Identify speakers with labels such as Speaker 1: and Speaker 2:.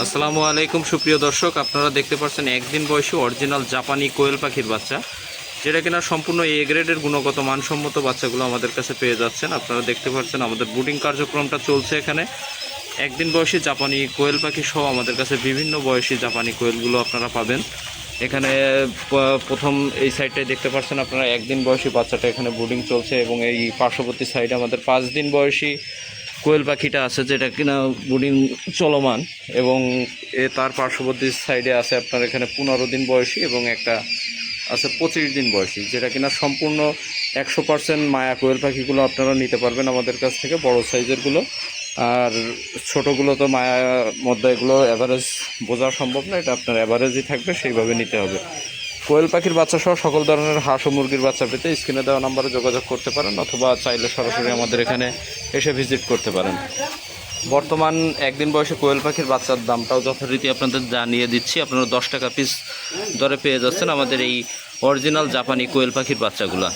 Speaker 1: আসসালামু আলাইকুম সুপ্রিয় দর্শক, আপনারা দেখতে পাচ্ছেন একদিন বয়সী অরিজিনাল জাপানি কোয়েল পাখির বাচ্চা, যেটা কিনা সম্পূর্ণ এ গ্রেডের গুণগত মানসম্মত বাচ্চাগুলো আমাদের কাছে পেয়ে যাচ্ছেন। আপনারা দেখতে পাচ্ছেন আমাদের ব্রুডিং কার্যক্রমটা চলছে। এখানে একদিন বয়সী জাপানি কোয়েল পাখি সহ আমাদের কাছে বিভিন্ন বয়সী জাপানি কোয়েলগুলো আপনারা পাবেন। এখানে প্রথম এই সাইডটায় দেখতে পাচ্ছেন আপনারা একদিন বয়সী বাচ্চাটা এখানে ব্রুডিং চলছে, এবং এই পার্শ্ববর্তী সাইডে আমাদের 5 দিন বয়সী কোয়েল পাখিটা আছে, যেটা কিনা ব্রুডিং চলমান, এবং তার পার্শ্ববর্তী সাইডে আছে আপনার এখানে 15 দিন বয়সী এবং একটা আছে 25 দিন বয়সী, যেটা কিনা সম্পূর্ণ 100% মায়া কোয়েল পাখিগুলো আপনারা নিতে পারবেন আমাদের কাছ থেকে, বড় সাইজেরগুলো। আর ছোটোগুলো তো মায়ার মধ্যে এগুলো অ্যাভারেজ বোঝা সম্ভব না, এটা আপনার অ্যাভারেজই থাকবে, সেইভাবে নিতে হবে। কোয়েল পাখির বাচ্চা সহ সকল ধরনের হাঁস ও মুরগির বাচ্চা পেতে স্ক্রিনে দেওয়া নাম্বারে যোগাযোগ করতে পারেন, অথবা চাইলে সরাসরি আমাদের এখানে এসে ভিজিট করতে পারেন। বর্তমান একদিন বয়সে কোয়েল পাখির বাচ্চার দামটাও যথারীতি আপনাদের জানিয়ে দিচ্ছি। আপনারা 10 টাকা পিস দরে পেয়ে যাচ্ছেন আমাদের এই অরিজিনাল জাপানি কোয়েল পাখির বাচ্চাগুলা।